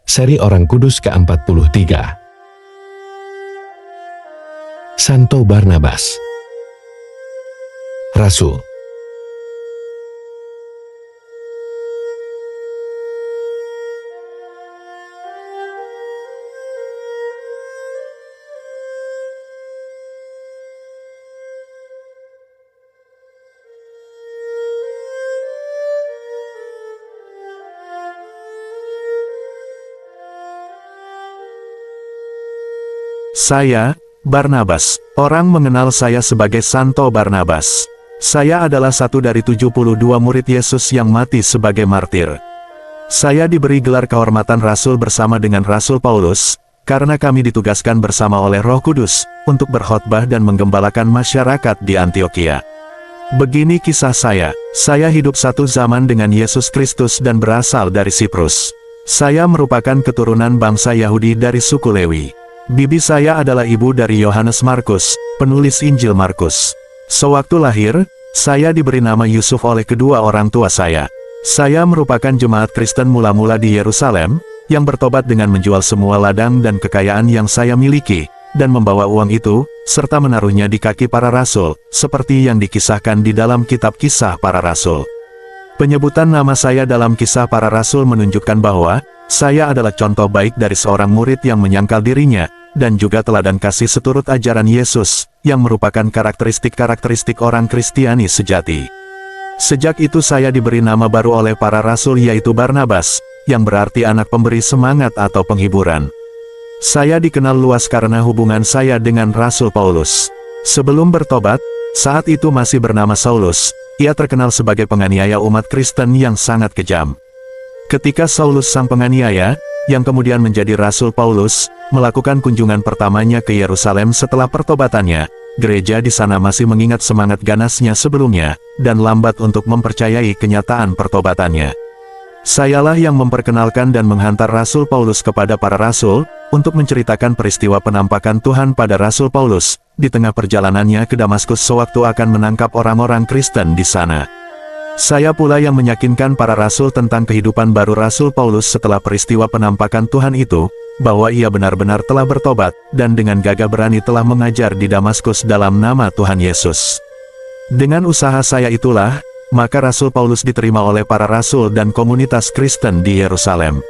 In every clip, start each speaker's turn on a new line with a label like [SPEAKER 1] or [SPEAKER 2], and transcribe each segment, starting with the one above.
[SPEAKER 1] Seri Orang Kudus ke-43. Santo Barnabas, Rasul.
[SPEAKER 2] Saya, Barnabas. Orang mengenal saya sebagai Santo Barnabas. Saya adalah satu dari 72 murid Yesus yang mati sebagai martir. Saya diberi gelar kehormatan Rasul bersama dengan Rasul Paulus, karena kami ditugaskan bersama oleh Roh Kudus, untuk berkhotbah dan menggembalakan masyarakat di Antiokhia. Begini kisah saya hidup satu zaman dengan Yesus Kristus dan berasal dari Siprus. Saya merupakan keturunan bangsa Yahudi dari suku Lewi. Bibi saya adalah ibu dari Yohanes Markus, penulis Injil Markus. Sewaktu lahir, saya diberi nama Yusuf oleh kedua orang tua saya. Saya merupakan jemaat Kristen mula-mula di Yerusalem, yang bertobat dengan menjual semua ladang dan kekayaan yang saya miliki, dan membawa uang itu, serta menaruhnya di kaki para rasul, seperti yang dikisahkan di dalam kitab Kisah Para Rasul. Penyebutan nama saya dalam Kisah Para Rasul menunjukkan bahwa saya adalah contoh baik dari seorang murid yang menyangkal dirinya, dan juga teladan kasih seturut ajaran Yesus, yang merupakan karakteristik-karakteristik orang Kristiani sejati. Sejak itu saya diberi nama baru oleh para rasul yaitu Barnabas, yang berarti anak pemberi semangat atau penghiburan. Saya dikenal luas karena hubungan saya dengan Rasul Paulus. Sebelum bertobat, saat itu masih bernama Saulus, ia terkenal sebagai penganiaya umat Kristen yang sangat kejam. Ketika Saulus sang penganiaya, yang kemudian menjadi Rasul Paulus, melakukan kunjungan pertamanya ke Yerusalem setelah pertobatannya, gereja di sana masih mengingat semangat ganasnya sebelumnya, dan lambat untuk mempercayai kenyataan pertobatannya. Sayalah yang memperkenalkan dan menghantar Rasul Paulus kepada para rasul, untuk menceritakan peristiwa penampakan Tuhan pada Rasul Paulus, di tengah perjalanannya ke Damaskus sewaktu akan menangkap orang-orang Kristen di sana. Saya pula yang meyakinkan para rasul tentang kehidupan baru Rasul Paulus setelah peristiwa penampakan Tuhan itu, bahwa ia benar-benar telah bertobat, dan dengan gagah berani telah mengajar di Damaskus dalam nama Tuhan Yesus. Dengan usaha saya itulah, maka Rasul Paulus diterima oleh para rasul dan komunitas Kristen di Yerusalem.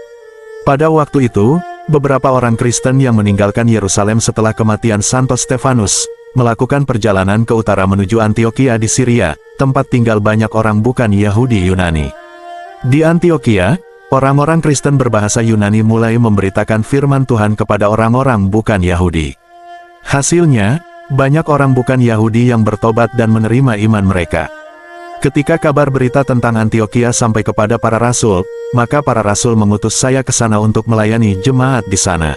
[SPEAKER 2] Pada waktu itu, beberapa orang Kristen yang meninggalkan Yerusalem setelah kematian Santo Stefanus, melakukan perjalanan ke utara menuju Antiokhia di Syria, tempat tinggal banyak orang bukan Yahudi Yunani. Di Antiokhia, orang-orang Kristen berbahasa Yunani mulai memberitakan firman Tuhan kepada orang-orang bukan Yahudi. Hasilnya, banyak orang bukan Yahudi yang bertobat dan menerima iman mereka. Ketika kabar berita tentang Antiokhia sampai kepada para rasul, maka para rasul mengutus saya ke sana untuk melayani jemaat di sana.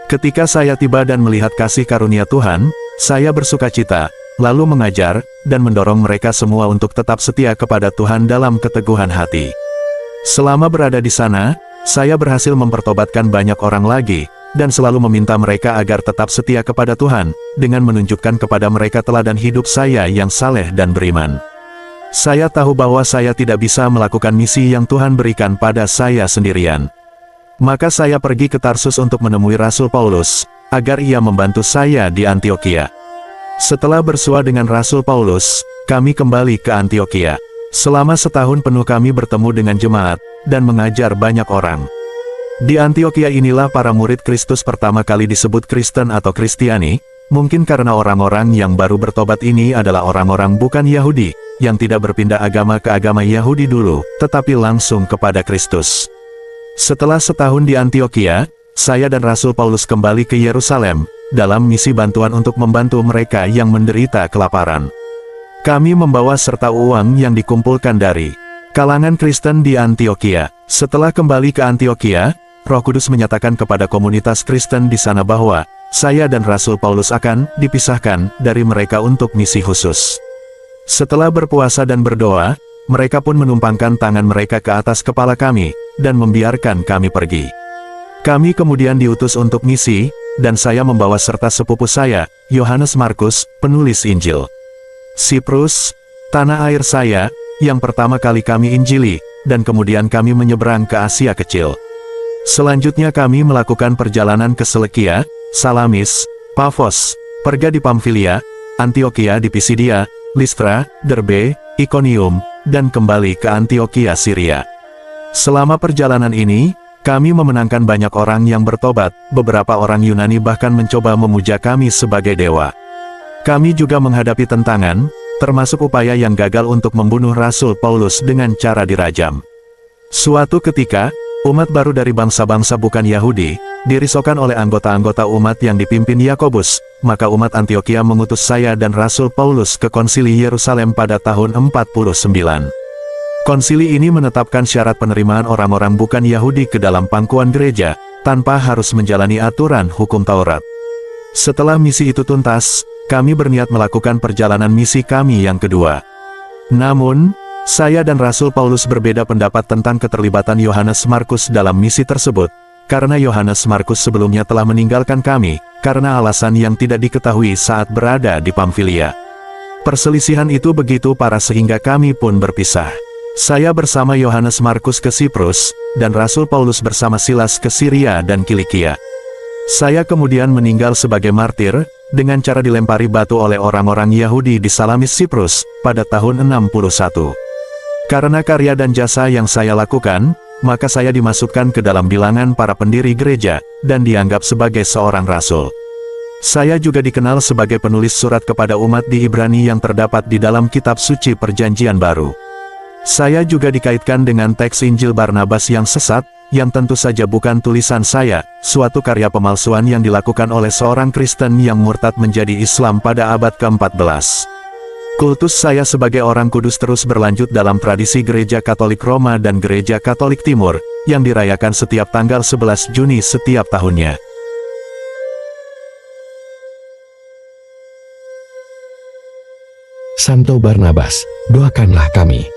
[SPEAKER 2] Ketika saya tiba dan melihat kasih karunia Tuhan, saya bersukacita, lalu mengajar, dan mendorong mereka semua untuk tetap setia kepada Tuhan dalam keteguhan hati. Selama berada di sana, saya berhasil mempertobatkan banyak orang lagi, dan selalu meminta mereka agar tetap setia kepada Tuhan, dengan menunjukkan kepada mereka teladan hidup saya yang saleh dan beriman. Saya tahu bahwa saya tidak bisa melakukan misi yang Tuhan berikan pada saya sendirian. Maka saya pergi ke Tarsus untuk menemui Rasul Paulus, agar ia membantu saya di Antiokhia. Setelah bersua dengan Rasul Paulus, kami kembali ke Antiokhia. Selama setahun penuh kami bertemu dengan jemaat, dan mengajar banyak orang. Di Antiokhia inilah para murid Kristus pertama kali disebut Kristen atau Kristiani, mungkin karena orang-orang yang baru bertobat ini adalah orang-orang bukan Yahudi, yang tidak berpindah agama ke agama Yahudi dulu, tetapi langsung kepada Kristus. Setelah setahun di Antiokhia, saya dan Rasul Paulus kembali ke Yerusalem, dalam misi bantuan untuk membantu mereka yang menderita kelaparan. Kami membawa serta uang yang dikumpulkan dari kalangan Kristen di Antiokhia. Setelah kembali ke Antiokhia, Roh Kudus menyatakan kepada komunitas Kristen di sana bahwa saya dan Rasul Paulus akan dipisahkan dari mereka untuk misi khusus. Setelah berpuasa dan berdoa, mereka pun menumpangkan tangan mereka ke atas kepala kami, dan membiarkan kami pergi. Kami kemudian diutus untuk misi, dan saya membawa serta sepupu saya, Yohanes Markus, penulis Injil. Siprus, tanah air saya, yang pertama kali kami injili, dan kemudian kami menyeberang ke Asia Kecil. Selanjutnya kami melakukan perjalanan ke Selekia, Salamis, Pafos, Perga di Pamfilia, Antioquia di Pisidia, Listra, Derbe, Ikonium, dan kembali ke Antioquia Syria. Selama perjalanan ini, kami memenangkan banyak orang yang bertobat, beberapa orang Yunani bahkan mencoba memuja kami sebagai dewa. Kami juga menghadapi tantangan, termasuk upaya yang gagal untuk membunuh Rasul Paulus dengan cara dirajam. Suatu ketika, umat baru dari bangsa-bangsa bukan Yahudi, dirisaukan oleh anggota-anggota umat yang dipimpin Yakobus, maka umat Antioquia mengutus saya dan Rasul Paulus ke konsili Yerusalem pada tahun 49. Konsili ini menetapkan syarat penerimaan orang-orang bukan Yahudi ke dalam pangkuan gereja, tanpa harus menjalani aturan hukum Taurat. Setelah misi itu tuntas, kami berniat melakukan perjalanan misi kami yang kedua. Namun, saya dan Rasul Paulus berbeda pendapat tentang keterlibatan Yohanes Markus dalam misi tersebut, karena Yohanes Markus sebelumnya telah meninggalkan kami, karena alasan yang tidak diketahui saat berada di Pamfilia. Perselisihan itu begitu parah sehingga kami pun berpisah. Saya bersama Yohanes Markus ke Siprus, dan Rasul Paulus bersama Silas ke Syria dan Kilikia. Saya kemudian meninggal sebagai martir, dengan cara dilempari batu oleh orang-orang Yahudi di Salamis Siprus, pada tahun 61. Karena karya dan jasa yang saya lakukan, maka saya dimasukkan ke dalam bilangan para pendiri gereja, dan dianggap sebagai seorang rasul. Saya juga dikenal sebagai penulis surat kepada umat di Ibrani yang terdapat di dalam kitab suci Perjanjian Baru. Saya juga dikaitkan dengan teks Injil Barnabas yang sesat, yang tentu saja bukan tulisan saya, suatu karya pemalsuan yang dilakukan oleh seorang Kristen yang murtad menjadi Islam pada abad ke-14. Kultus saya sebagai orang kudus terus berlanjut dalam tradisi Gereja Katolik Roma dan Gereja Katolik Timur, yang dirayakan setiap tanggal 11 Juni setiap tahunnya.
[SPEAKER 1] Santo Barnabas, doakanlah kami.